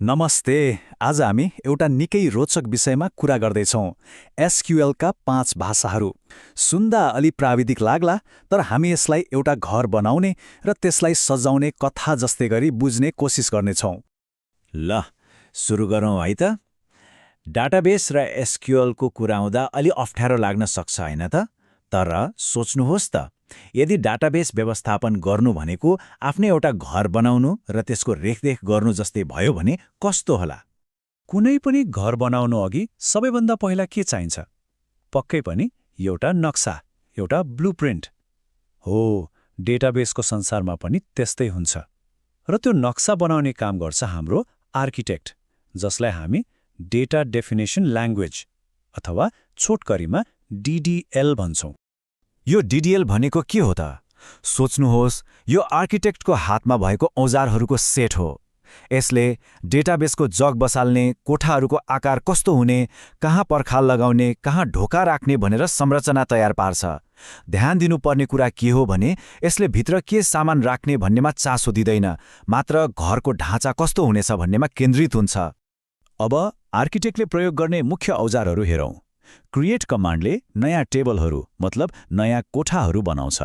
नमस्ते। आज हामी एउटा निकै रोचक विषयमा कुरा गर्दैछौँ। एसक्यूएलका 5 भाषाहरू। सुन्दा अलि प्राविधिक लाग्ला, तर हामी यसलाई एउटा घर बनाउने र त्यसलाई सजाउने कथा जस्तै गरी बुझ्ने कोसिस गर्नेछौँ। ल सुरु गरौँ है त। डाटाबेस र एसक्यूएलको कुरा आउँदा अलि अप्ठ्यारो लाग्न सक्छ हैन त? तर सोच्नुहोस् त, यदि डाटाबेस व्यवस्थापन गर्नु भनेको आफ्नै एउटा घर बनाउनु र त्यसको रेखदेख गर्नु जस्तै भयो भने कस्तो होला? कुनै पनि घर बनाउनु अघि सबैभन्दा पहिला के चाहिन्छ? पक्कै पनि एउटा नक्सा, एउटा ब्लुप्रिन्ट। हो, डेटाबेसको संसारमा पनि त्यस्तै हुन्छ। र त्यो नक्सा बनाउने काम गर्छ हाम्रो आर्किटेक्ट, जसलाई हामी डेटा डेफिनेसन ल्याङ्ग्वेज अथवा छोटकरीमा डिडिएल भन्छौँ। यो डिडिएल भनेको के हो त? सोच्नुहोस्, यो आर्किटेक्टको हातमा भएको औजारहरूको सेट हो। यसले डेटाबेसको जग बसाल्ने, कोठाहरूको आकार कस्तो हुने, कहाँ पर्खाल लगाउने, कहाँ ढोका राख्ने भनेर संरचना तयार पार्छ। ध्यान दिनुपर्ने कुरा के हो भने यसले भित्र के सामान राख्ने भन्नेमा चासो दिँदैन, मात्र घरको ढाँचा कस्तो हुनेछ भन्नेमा केन्द्रित हुन्छ। अब आर्किटेक्टले प्रयोग गर्ने मुख्य औजारहरू हेरौँ। क्रिएट कमान्डले नयाँ टेबलहरू मतलब नयाँ कोठाहरू बनाउँछ।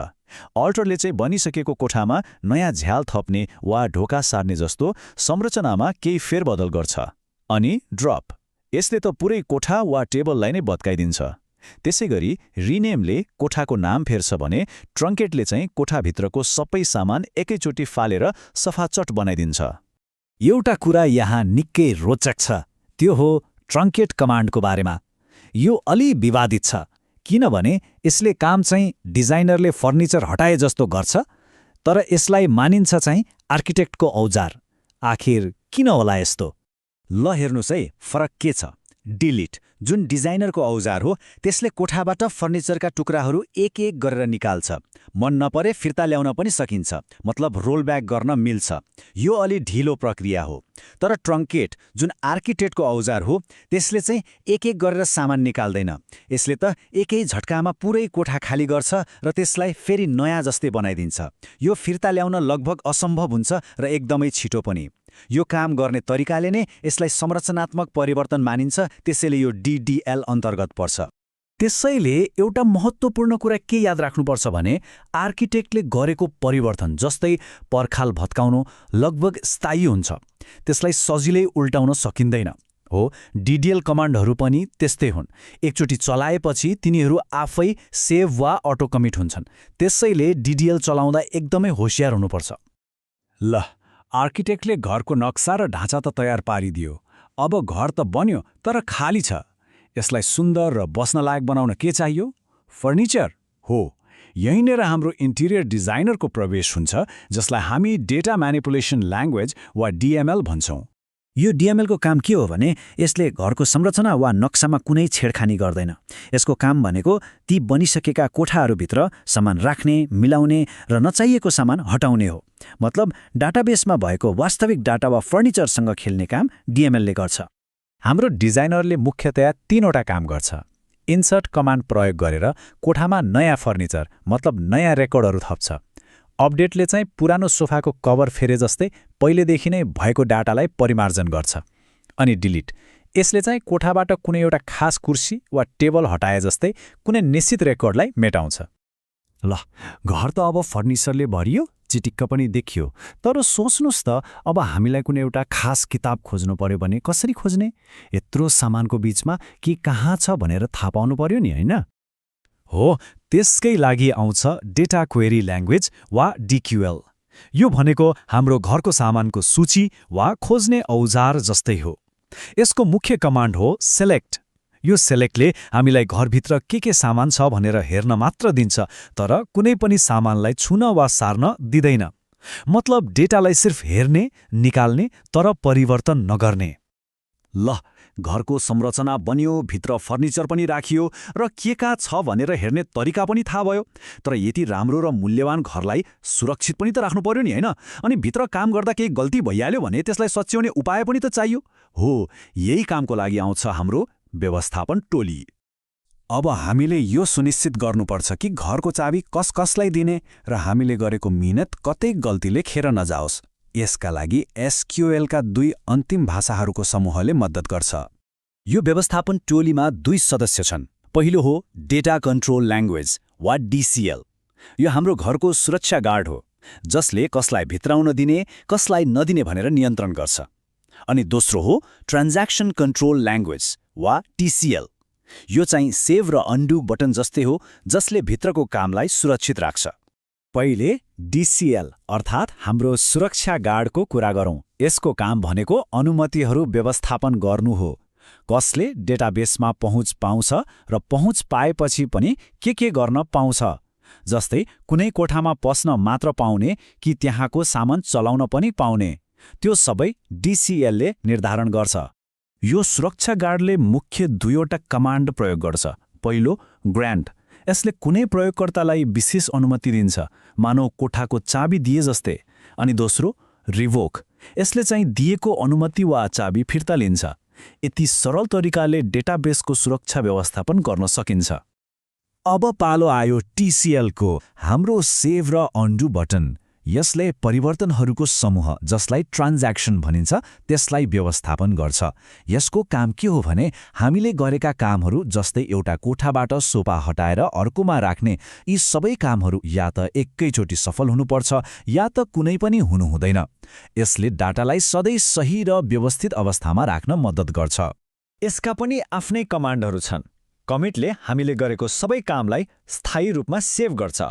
अल्टरले चाहिँ बनिसकेको कोठामा नयाँ झ्याल थप्ने वा ढोका सार्ने जस्तो संरचनामा केही फेरबदल गर्छ। अनि ड्रप, यसले त पुरै कोठा वा टेबललाई नै भत्काइदिन्छ। त्यसैगरी रिनेमले कोठाको नाम फेर्छ भने ट्रङ्केटले चाहिँ कोठाभित्रको सबै सामान एकैचोटि फालेर सफाचट बनाइदिन्छ। एउटा कुरा यहाँ निकै रोचक छ, त्यो हो ट्रङ्केट कमान्डको बारेमा। यो अलि विवादित छ, किनभने यसले काम चाहिँ डिजाइनरले फर्निचर हटाए जस्तो गर्छ, तर यसलाई मानिन्छ चाहिँ आर्किटेक्टको औजार। आखिर किन होला यस्तो? ल हेर्नुहोस् है, फरक के छ। डिलिट, जुन डिजाइनरको औजार हो, त्यसले कोठाबाट फर्निचरका टुक्राहरू एक एक गरेर निकाल्छ। मन नपरे फिर्ता ल्याउन पनि सकिन्छ, मतलब रोलब्याक गर्न मिल्छ। यो अलि ढिलो प्रक्रिया हो। तर ट्रङ्केट, जुन आर्किटेक्टको औजार हो, त्यसले चाहिँ एक एक गरेर सामान निकाल्दैन। यसले त एकै झट्कामा पुरै कोठा खाली गर्छ र त्यसलाई फेरि नयाँ जस्तै बनाइदिन्छ। यो फिर्ता ल्याउन लगभग असम्भव हुन्छ र एकदमै छिटो पनि। यो काम गर्ने तरिकाले नै यसलाई संरचनात्मक परिवर्तन मानिन्छ, त्यसैले यो डिडिएल अन्तर्गत पर्छ। त्यसैले एउटा महत्त्वपूर्ण कुरा के याद राख्नुपर्छ भने आर्किटेक्टले गरेको परिवर्तन, जस्तै पर्खाल भत्काउनु, लगभग स्थायी हुन्छ। त्यसलाई सजिलै उल्टाउन सकिँदैन। हो, डिडिएल कमान्डहरू पनि त्यस्तै हुन्। एकचोटि चलाएपछि तिनीहरू आफै सेभ वा अटो कमिट हुन्छन्। त्यसैले डिडिएल चलाउँदा एकदमै होशियार हुनुपर्छ। ल, आर्किटेक्टले घरको नक्सा र ढाँचा त तयार पारिदियो। अब घर त बन्यो, तर खाली छ। यसलाई सुन्दर र बस्न लायक बनाउन के चाहियो? फर्निचर हो। यहीँनिर हाम्रो इन्टिरियर डिजाइनरको प्रवेश हुन्छ, जसलाई हामी डेटा म्यानिपुलेसन ल्याङ्ग्वेज वा डिएमएल भन्छौँ। यो डिएमएलको काम के हो भने यसले घरको संरचना वा नक्सामा कुनै छेडखानी गर्दैन। यसको काम भनेको ती बनिसकेका कोठाहरूभित्र सामान राख्ने, मिलाउने र नचाहिएको सामान हटाउने हो। मतलब डाटाबेसमा भएको वास्तविक डाटा वा फर्निचरसँग खेल्ने काम डिएमएलले गर्छ। हाम्रो डिजाइनरले मुख्यतया 3वटा काम गर्छ। इन्सर्ट कमान्ड प्रयोग गरेर कोठामा नयाँ फर्निचर मतलब नयाँ रेकर्डहरू थप्छ। अपडेटले चाहिँ पुरानो सोफाको कभर फेरे जस्तै पहिलेदेखि नै भएको डाटालाई परिमार्जन गर्छ। अनि डिलिट, यसले चाहिँ कोठाबाट कुनै एउटा खास कुर्सी वा टेबल हटाए जस्तै कुनै निश्चित रेकर्डलाई मेटाउँछ। ल, घर त अब फर्निचरले भरियो, चिटिक्क पनि देखियो। तर सोच्नुहोस् त, अब हामीलाई कुनै एउटा खास किताब खोज्नु पर्यो भने कसरी खोज्ने? यत्रो सामानको बीचमा के कहाँ छ भनेर थाहा पाउनु पर्यो नि, होइन? हो, त्यसकै लागि आउँछ डेटा क्वेरी ल्याङ्ग्वेज वा डिक्युएल। यो भनेको हाम्रो घरको सामानको सूची वा खोज्ने औजार जस्तै हो। यसको मुख्य कमान्ड हो सेलेक्ट। यो सेलेक्टले हामीलाई घरभित्र के सामान छ भनेर हेर्न मात्र दिन्छ, तर कुनै पनि सामानलाई छुन वा सार्न दिँदैन। मतलब डेटालाई सिर्फ हेर्ने, निकाल्ने, तर परिवर्तन नगर्ने। ल, घरको संरचना बन्यो, भित्र फर्निचर पनि राखियो र के कहाँ छ भनेर हेर्ने तरिका पनि थाहा भयो। तर यति राम्रो र मूल्यवान घरलाई सुरक्षित पनि त राख्नु पर्यो नि, होइन? अनि भित्र काम गर्दा केही गल्ती भइहाल्यो भने त्यसलाई सच्याउने उपाय पनि त चाहियो। हो, यही कामको लागि आउँछ हाम्रो व्यवस्थापन टोली। अब हामीले यो सुनिश्चित गर्नुपर्छ कि घरको चाबी कसलाई दिने र हामीले गरेको मिहिनेत कतै गल्तीले खेर नजाओस्। यसका लागि एसक्यूएलका 2 अन्तिम भाषाहरूको समूहले मद्दत गर्छ। यो व्यवस्थापन टोलीमा 2 सदस्य छन्। पहिलो हो डेटा कन्ट्रोल ल्याङ्ग्वेज वा DCL। यो हाम्रो घरको सुरक्षा गार्ड हो, जसले कसलाई भित्राउन दिने कसलाई नदिने भनेर नियन्त्रण गर्छ। अनि दोस्रो हो ट्रान्ज्याक्सन कन्ट्रोल ल्याङ्ग्वेज वा TCL। यो चाहिँ सेभ र अन्डु बटन जस्तै हो, जसले भित्रको कामलाई सुरक्षित राख्छ। पहिले DCL अर्थात् हाम्रो सुरक्षा गार्डको कुरा गरौँ। यसको काम भनेको अनुमतिहरू व्यवस्थापन गर्नु हो। कसले डेटाबेसमा पहुँच पाउँछ र पहुँच पाएपछि पनि के गर्न पाउँछ, जस्तै कुनै कोठामा पस्न मात्र पाउने कि त्यहाँको सामान चलाउन पनि पाउने, त्यो सबै DCLले निर्धारण गर्छ। यो सुरक्षा गार्डले मुख्य 2वटा कमान्ड प्रयोग गर्छ। पहिलो ग्रान्ट, यसले कुनै प्रयोगकर्तालाई विशेष अनुमति दिन्छ, मानव कोठाको चाबी दिए जस्तै। अनि दोस्रो रिभोक, यसले चाहिँ दिएको अनुमति वा चाबी फिर्ता लिन्छ। यति सरल तरिकाले डेटाबेसको सुरक्षा व्यवस्थापन गर्न सकिन्छ। अब पालो आयो TCLको, हाम्रो सेभ र अन्डु बटन। यसले परिवर्तनहरूको समूह, जसलाई ट्रान्ज्याक्सन भनिन्छ, त्यसलाई व्यवस्थापन गर्छ। यसको काम के हो भने हामीले गरेका कामहरू, जस्तै एउटा कोठाबाट सोफा हटाएर अर्कोमा राख्ने, यी सबै कामहरू या त एकैचोटि सफल हुनुपर्छ या त कुनै पनि हुनु हुँदैन। यसले डाटालाई सधैँ सही र व्यवस्थित अवस्थामा राख्न मद्दत गर्छ। यसका पनि आफ्नै कमान्डहरू छन्। कमिटले हामीले गरेको सबै कामलाई स्थायी रूपमा सेभ गर्छ।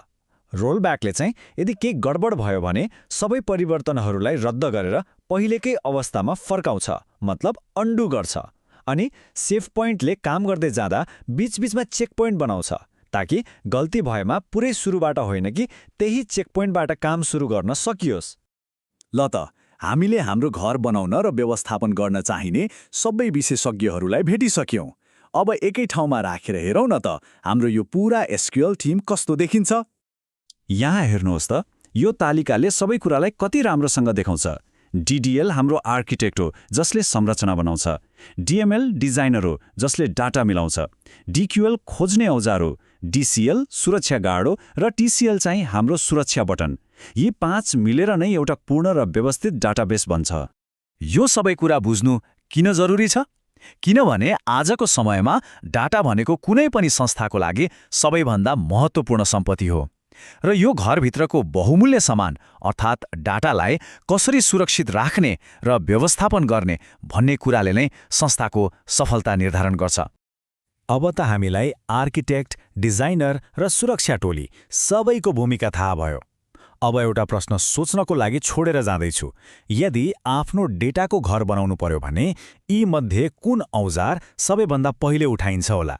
रोलब्याकले चाहिँ यदि केही गडबड भयो भने सबै परिवर्तनहरूलाई रद्द गरेर पहिलेकै अवस्थामा फर्काउँछ, मतलब अन्डु गर्छ। अनि सेभ पोइन्टले काम गर्दै जाँदा बीचबीचमा चेक पोइन्ट बनाउँछ, ताकि गल्ती भएमा पुरै सुरुबाट होइन कि त्यही चेक पोइन्टबाट काम सुरु गर्न सकियोस्। ल त हामीले हाम्रो घर बनाउन र व्यवस्थापन गर्न चाहिने सबै विशेषज्ञहरूलाई भेटिसक्यौँ। अब एकै ठाउँमा राखेर हेरौँ न त हाम्रो यो पुरा SQL टिम कस्तो देखिन्छ। यहाँ हेर्नुहोस् त, यो तालिकाले सबै कुरालाई कति राम्रोसँग देखाउँछ। DDL हाम्रो आर्किटेक्ट हो, जसले संरचना बनाउँछ। DML डिजाइनर हो, जसले डाटा मिलाउँछ। DQL खोज्ने औजार हो। DCL सुरक्षा गार्ड हो र TCL चाहिँ हाम्रो सुरक्षा बटन। यी 5 मिलेर नै एउटा पूर्ण र व्यवस्थित डाटाबेस बन्छ। यो सबै कुरा बुझ्नु किन जरुरी छ? किनभने आजको समयमा डाटा भनेको कुनै पनि संस्थाको लागि सबैभन्दा महत्त्वपूर्ण सम्पत्ति हो। र यो घरभित्रको बहुमूल्य सामान अर्थात् डाटालाई कसरी सुरक्षित राख्ने र व्यवस्थापन गर्ने भन्ने कुराले नै संस्थाको सफलता निर्धारण गर्छ। अब त हामीलाई आर्किटेक्ट, डिजाइनर र सुरक्षा टोली सबैको भूमिका थाहा भयो। अब एउटा प्रश्न सोच्नको लागि छोडेर जाँदैछु। यदि आफ्नो डेटाको घर बनाउनु पर्यो भने यी मध्ये कुन औजार सबैभन्दा पहिले उठाइन्छ होला?